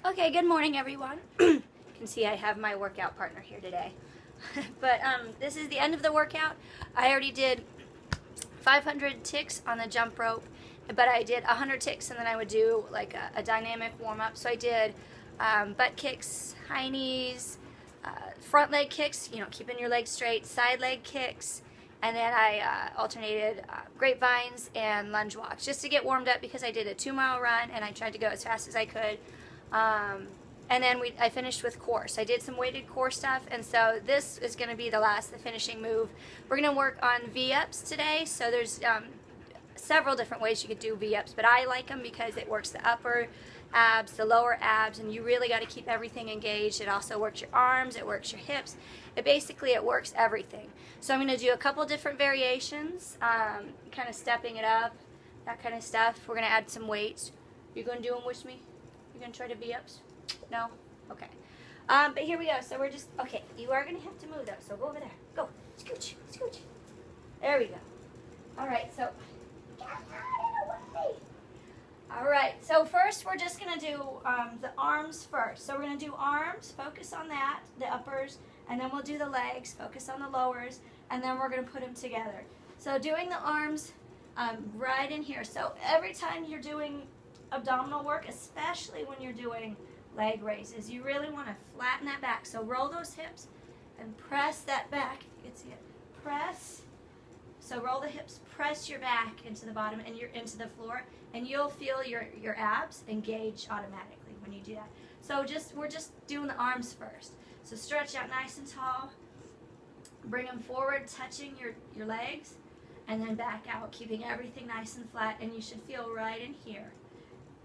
Okay, good morning everyone. You can see I have my workout partner here today. But this is the end of the workout. I already did 500 ticks on the jump rope, but I did 100 ticks and then I would do like a dynamic warm-up. So I did butt kicks, high knees, front leg kicks, keeping your legs straight, side leg kicks, and then I alternated grapevines and lunge walks just to get warmed up because I did a 2-mile run and I tried to go as fast as I could. And then I finished with core. So I did some weighted core stuff, and so this is going to be the finishing move. We're going to work on V-ups today. So there's several different ways you could do V-ups, but I like them because it works the upper abs, the lower abs, and you really got to keep everything engaged. It also works your arms, it works your hips. It works everything. So I'm going to do a couple different variations, kind of stepping it up, that kind of stuff. We're going to add some weights. You going to do them with me? You going to try to V-ups? No? Okay. But here we go. So we're just, okay, you are going to have to move though. So go over there. Go. Scooch. Scooch. There we go. All right. So, get out of the way. All right. So first we're just going to do the arms first. So we're going to do arms. Focus on that, the uppers. And then we'll do the legs. Focus on the lowers. And then we're going to put them together. So doing the arms right in here. So every time you're doing abdominal work, especially when you're doing leg raises, you really want to flatten that back. So roll those hips and press that back. If you can see it, press. So roll the hips, press your back into the bottom and you're into the floor, and you'll feel your abs engage automatically when you do that. So we're just doing the arms first. So stretch out nice and tall, bring them forward, touching your legs, and then back out, keeping everything nice and flat, and you should feel right in here.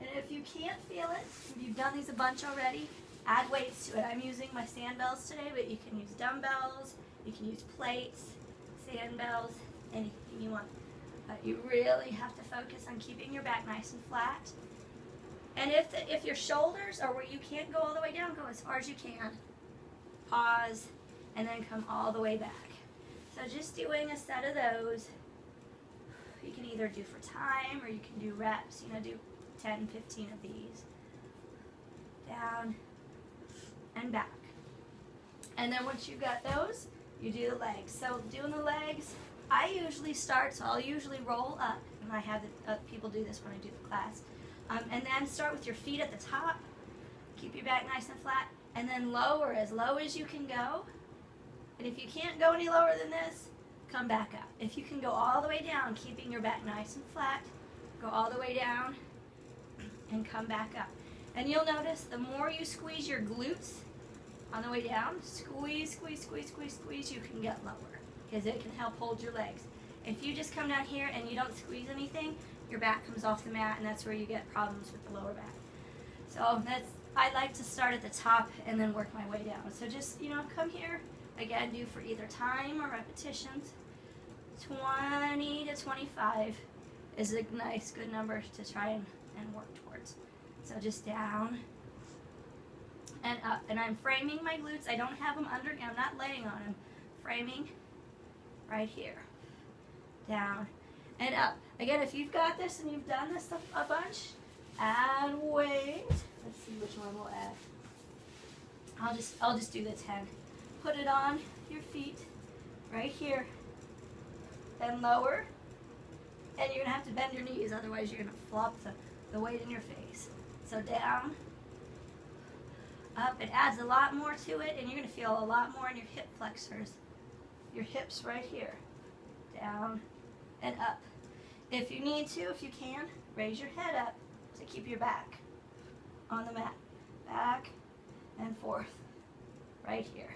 And if you can't feel it, if you've done these a bunch already, add weights to it. I'm using my sandbells today, but you can use dumbbells, you can use plates, sandbells, anything you want. But you really have to focus on keeping your back nice and flat. And if your shoulders are where you can't go all the way down, go as far as you can. Pause, and then come all the way back. So just doing a set of those. You can either do for time or you can do reps, do 10, 15 of these. Down and back. And then once you've got those, you do the legs. So doing the legs, I usually start, so I'll usually roll up, and I have people do this when I do the class. And then start with your feet at the top. Keep your back nice and flat. And then lower as low as you can go. And if you can't go any lower than this, come back up. If you can go all the way down, keeping your back nice and flat, go all the way down and come back up. And you'll notice the more you squeeze your glutes on the way down, squeeze, squeeze, squeeze, squeeze, squeeze, you can get lower because it can help hold your legs. If you just come down here and you don't squeeze anything, your back comes off the mat, and that's where you get problems with the lower back. So I like to start at the top and then work my way down. So just, come here. Again, do for either time or repetitions. 20 to 25 is a nice, good number to try and work towards. So just down and up. And I'm framing my glutes. I don't have them under, I'm not laying on them. Framing right here. Down and up. Again, if you've got this and you've done this a bunch, add weight. Let's see which one we'll add. I'll just do the 10. Put it on your feet right here. Then lower. And you're going to have to bend your knees, otherwise you're going to flop the weight in your face. So down, up. It adds a lot more to it, and you're going to feel a lot more in your hip flexors. Your hips right here. Down and up. If you need to, if you can, raise your head up to keep your back on the mat. Back and forth. Right here.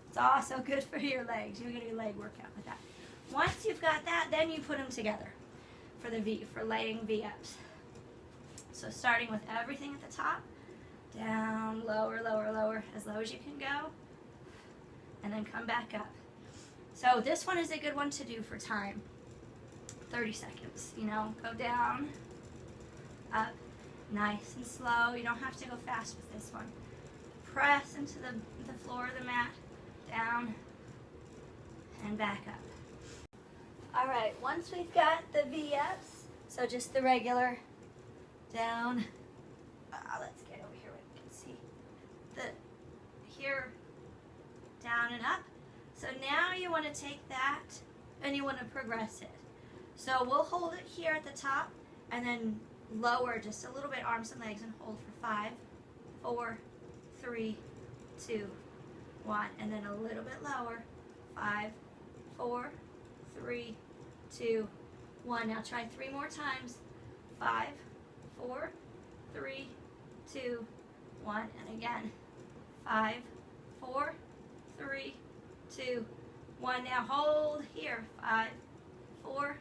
It's also good for your legs. You're going to do a leg workout with that. Once you've got that, then you put them together for laying V-ups. So starting with everything at the top, down, lower, lower, lower, as low as you can go, and then come back up. So this one is a good one to do for time. 30 seconds, go down, up, nice and slow. You don't have to go fast with this one. Press into the floor of the mat, down, and back up. All right, once we've got the V-ups, so just the regular down, let's get over here you want to take that and you want to progress it. So we'll hold it here at the top and then lower just a little bit, arms and legs, and hold for 5, 4, 3, 2, 1, and then a little bit lower. 5, 4, 3, 2, 1. Now try 3 more times. 5, 4, 3, 2, 1, and again. 5, 4, 3, 2, 1. Now hold here. 5, 4,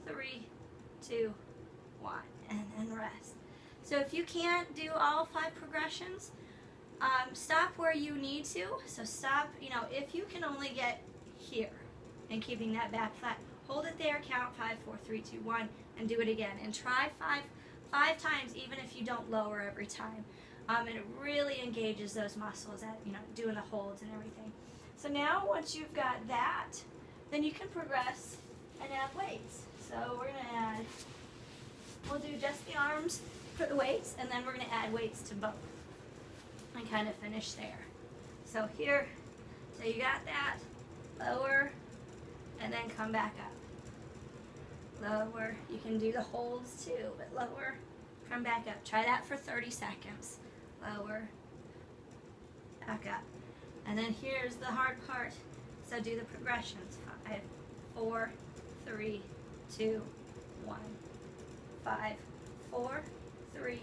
3, 2, 1, and then rest. So if you can't do all 5 progressions, stop where you need to. So stop, if you can only get here and keeping that back flat, hold it there, count 5, 4, 3, 2, 1, and do it again. And try five times, even if you don't lower every time. And it really engages those muscles at, doing the holds and everything. So now, once you've got that, then you can progress and add weights. So we're going to we'll do just the arms for the weights, and then we're going to add weights to both and kind of finish there. So here, so you got that, lower, and then come back up. Lower, you can do the holds too, but lower, come back up. Try that for 30 seconds. Lower, back up. And then here's the hard part. So do the progressions. 5, 4, 3, 2, 1. 5, 4, 3,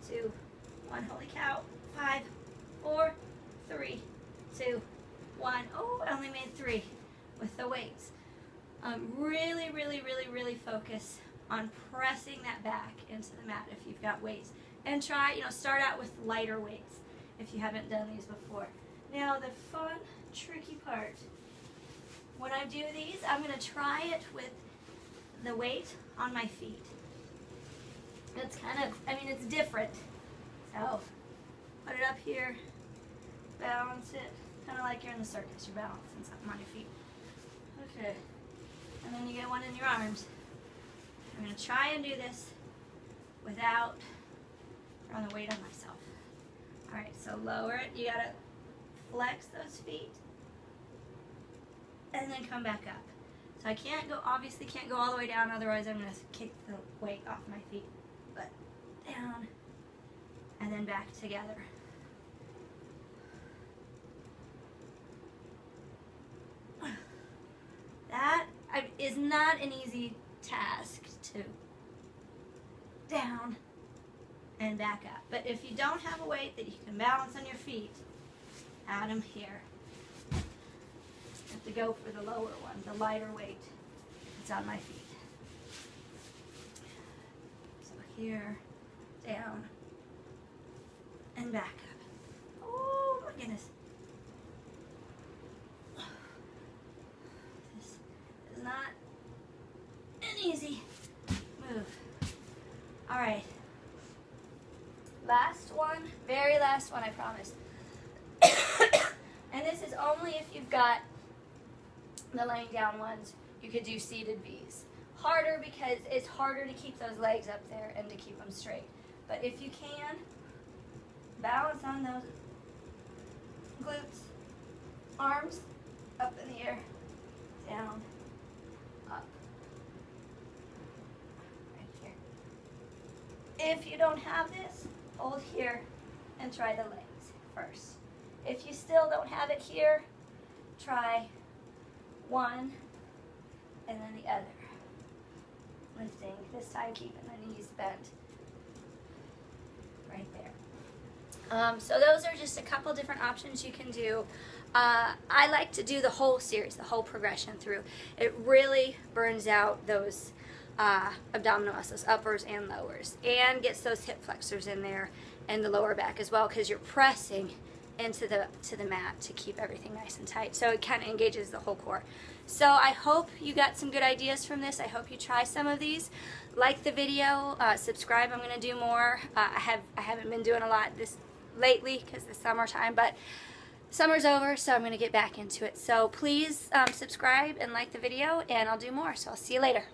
2, 1. Holy cow. 5, 4, 3, 2, 1. Oh, I only made 3 with the weights. Really, really, really, really focus on pressing that back into the mat if you've got weights. And try, start out with lighter weights if you haven't done these before. Now, the fun, tricky part, when I do these, I'm going to try it with the weight on my feet. It's kind of, it's different. So, put it up here, balance it, kind of like you're in the circus, you're balancing something on your feet. Okay, and then you get one in your arms. I'm going to try and do this without throwing the weight on myself. Alright, so lower it, you got to flex those feet, and then come back up. So I obviously can't go all the way down, otherwise I'm going to kick the weight off my feet. But down, and then back together. That is not an easy task to down and back up. But if you don't have a weight that you can balance on your feet, add them here. You have to go for the lower one, the lighter weight. It's on my feet. So here, down, and back up. Oh my goodness. This is not an easy move. All right. Last one, very last one, I promise. And this is only if you've got the laying down ones. You could do seated V's. Harder because it's harder to keep those legs up there and to keep them straight. But if you can, balance on those glutes, arms up in the air, down, up, right here. If you don't have this, hold here and try the legs first. If you still don't have it here, try one and then the other. Lifting, this time keeping the knees bent. Right there. So those are just a couple different options you can do. I like to do the whole series, the whole progression through. It really burns out those abdominal muscles, uppers and lowers, and gets those hip flexors in there and the lower back as well, because you're pressing into the mat to keep everything nice and tight. So it kind of engages the whole core. So I hope you got some good ideas from this. I hope you try some of these. Like the video, subscribe. I'm going to do more. I haven't been doing a lot this lately because it's summertime, but summer's over, so I'm going to get back into it. So please subscribe and like the video, and I'll do more. So I'll see you later.